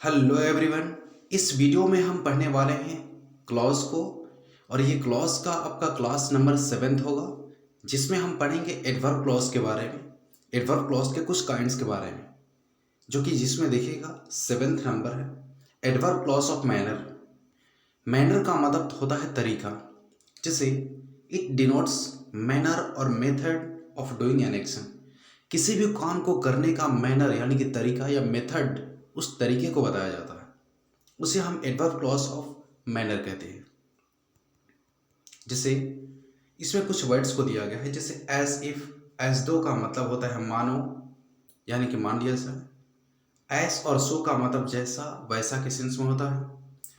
Hello everyone. इस video में हम पढ़ने वाले हैं क्लॉज को। और ये क्लॉज का आपका क्लास नंबर 7th होगा, जिसमें हम पढ़ेंगे एडवर्ब क्लॉज के बारे में, एडवर्ब क्लॉज के कुछ काइंड्स के बारे में, जो कि जिसमें देखिएगा 7th नंबर है adverb clause of manner. Manner का मतलब होता है तरीका, जैसे इट डिनोट्स मैनर और method of doing an action. किसी भी काम को करने का मैनर यानी कि तरीका या मेथड, उस तरीके को बताया जाता है, उसे हम एडवर्ब क्लॉज ऑफ मैनर कहते हैं। जैसे इसमें कुछ वर्ड्स को दिया गया है, जैसे एज इफ, एज दो का मतलब होता है मानो यानी कि मान लिया जाए। एस और सो का मतलब जैसा वैसा के सेंस में होता है।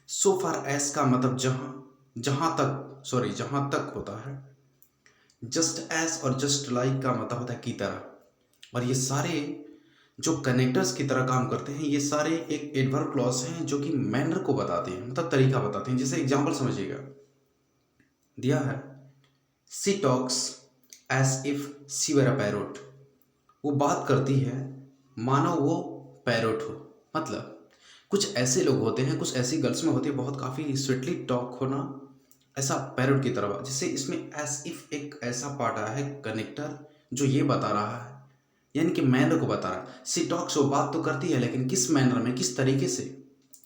सो फार एस का मतलब जहां तक होता है। जस्ट एस और जस्ट लाइक का मतलब होता है की तरह। और ये सारे जो कनेक्टर्स की तरह काम करते हैं, ये सारे एक एडवर्ब क्लॉज हैं जो कि मैनर को बताते हैं, मतलब तरीका बताते हैं। जैसे एग्जांपल समझिएगा, दिया है she talks as if she were a parrot. वो बात करती है मानो वो पैरोट हो। मतलब कुछ ऐसे लोग होते हैं, कुछ ऐसी गर्ल्स में होती है बहुत काफ़ी स्वीटली टॉक होना, ऐसा पैरोट की तरह। जैसे इसमें एज इफ एक ऐसा पार्ट आया है कनेक्टर जो ये बता रहा है, यानी कि मैनर को बता रहा है। सी टॉक्स, वो बात तो करती है लेकिन किस मैनर में, किस तरीके से,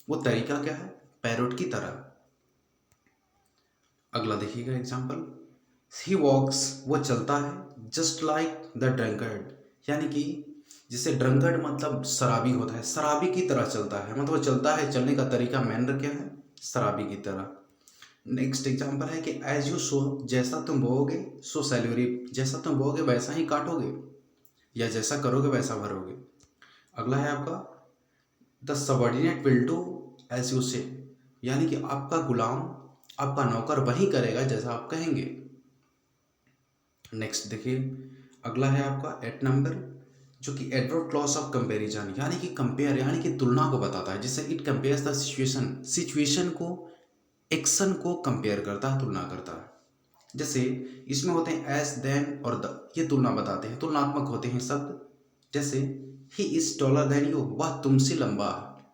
वो तरीका क्या है, पैरोट की तरह। अगला देखिएगा एग्जाम्पल, ही वॉक्स, वो चलता है जस्ट लाइक द ड्रंकर्ड, यानी कि जिसे ड्रंकर्ड मतलब शराबी होता है, शराबी की तरह चलता है, मतलब वो चलता है, चलने का तरीका मैनर क्या है, शराबी की तरह। नेक्स्ट एग्जाम्पल है कि एज यू सो, जैसा तुम बोओगे सो शैल यू रीप, जैसा तुम बोओगे वैसा ही काटोगे, या जैसा करोगे वैसा भरोगे। अगला है आपका the subordinate will do as you say, यानी कि आपका गुलाम, आपका नौकर वही करेगा जैसा आप कहेंगे। नेक्स्ट देखिए, अगला है आपका 8 नंबर, जो कि एडवर्ब क्लॉज ऑफ कंपेरिजन, यानी कि कंपेयर यानी कि तुलना को बताता है। जैसे इट कंपेयर्स द सिचुएशन को, एक्शन को कंपेयर करता है, तुलना करता है। जैसे इसमें होते हैं एस, देन और द, ये तुलना बताते हैं, तुलनात्मक होते हैं शब्द। जैसे he is taller than you, वह तुमसे लंबा है,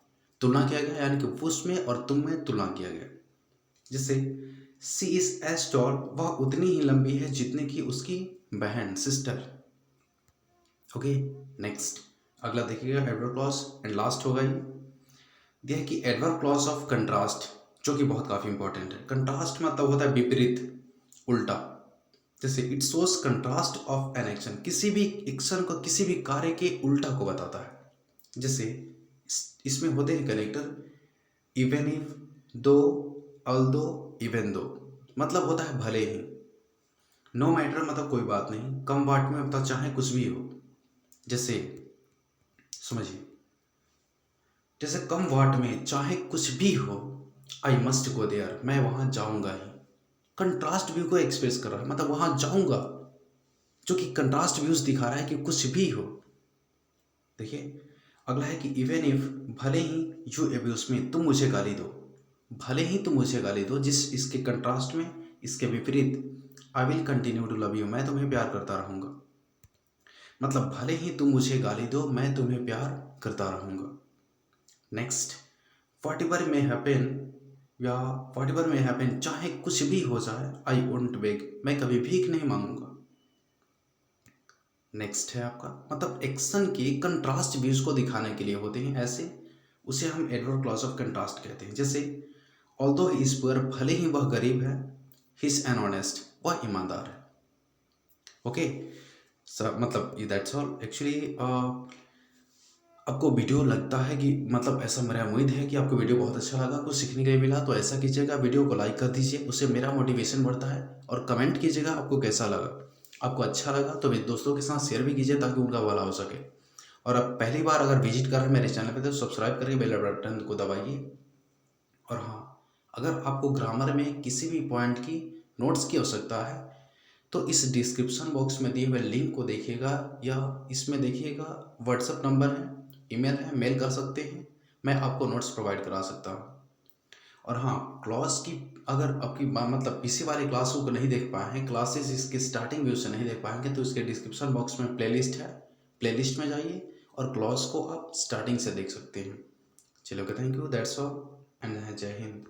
तुलना किया गया, यानी कि उसमें और तुम में तुलना किया गया। जैसे सी इज एज टॉल, वह उतनी ही लंबी है जितने की उसकी बहन, सिस्टर। ओके, नेक्स्ट अगला देखिएगा एडवर्ब क्लॉज, एंड लास्ट होगा ये, दिया है कि एडवर्ब क्लॉज ऑफ कंट्रास्ट, जो कि बहुत काफ़ी इंपॉर्टेंट है। कंट्रास्ट मतलब होता है विपरीत, उल्टा। जैसे it shows contrast of an action, किसी भी एक्शन को, किसी भी कार्य के उल्टा को बताता है। जैसे इसमें होते हैं कनेक्टर इवन इफ, दो, अल्दो, इवन दो, मतलब होता है भले ही। नो मैटर मतलब कोई बात नहीं, कम वाट में मतलब चाहे कुछ भी हो। जैसे समझिए, जैसे कम वाट में चाहे कुछ भी हो, आई मस्ट गो देयर, मैं वहां जाऊंगा ही। कंट्रास्ट व्यू को एक्सप्रेस कर रहा है, मतलब वहां जाऊंगा, जो कि कंट्रास्ट व्यूज दिखा रहा है कि कुछ भी हो। देखिए अगला है कि इवन इफ, भले ही, यू एब्यूज मी, तुम मुझे गाली दो, भले ही तुम मुझे गाली दो, जिस इसके कंट्रास्ट में, इसके विपरीत I will continue to love you, मैं तुम्हें प्यार करता रहूंगा। मतलब भले ही तुम मुझे गाली दो, मैं तुम्हें प्यार करता रहूंगा। Next, what ever may happen, या वॉट एवर मे हैपन, चाहे कुछ भी हो जाए, आई वोंट बेग, मैं कभी भीख नहीं मांगूंगा। नेक्स्ट है आपका, मतलब एक्शन के कंट्रास्ट व्यूज को दिखाने के लिए होते हैं ऐसे, उसे हम एडवर्ब क्लॉज ऑफ कंट्रास्ट कहते हैं। जैसे ऑल्दो ही इज पुअर, भले ही वह गरीब है, ही इज एन ऑनेस्ट, वह ईमानदार है। ओके सर, मतलब ये दैट्स ऑल। एक्चुअली आपको वीडियो लगता है कि, मतलब ऐसा मेरा उम्मीद है कि आपको वीडियो बहुत अच्छा लगा, कुछ सीखने के लिए मिला, तो ऐसा कीजिएगा, वीडियो को लाइक कर दीजिए, उससे मेरा मोटिवेशन बढ़ता है। और कमेंट कीजिएगा आपको कैसा लगा। आपको अच्छा लगा तो मेरे दोस्तों के साथ शेयर भी कीजिए ताकि उनका भला हो सके। और अब पहली बार अगर विजिट कर रहे हैं मेरे चैनल पे तो सब्सक्राइब करके बेल बटन को दबाइए। और हाँ, अगर आपको ग्रामर में किसी भी पॉइंट की नोट्स की आवश्यकता है तो इस डिस्क्रिप्शन बॉक्स में दिए हुए लिंक को देखिएगा, या इसमें देखिएगा व्हाट्सएप नंबर है, ईमेल है, मेल कर सकते हैं, मैं आपको नोट्स प्रोवाइड करा सकता हूँ। और हाँ, क्लास की अगर आपकी मतलब पीछे वाले क्लासों को नहीं देख पाए हैं, क्लासेस इसके स्टार्टिंग व्यू से नहीं देख पाएंगे, तो इसके डिस्क्रिप्शन बॉक्स में प्लेलिस्ट है, प्लेलिस्ट में जाइए और क्लास को आप स्टार्टिंग से देख सकते हैं। चलो okay, thank you, that's all and जय हिंद।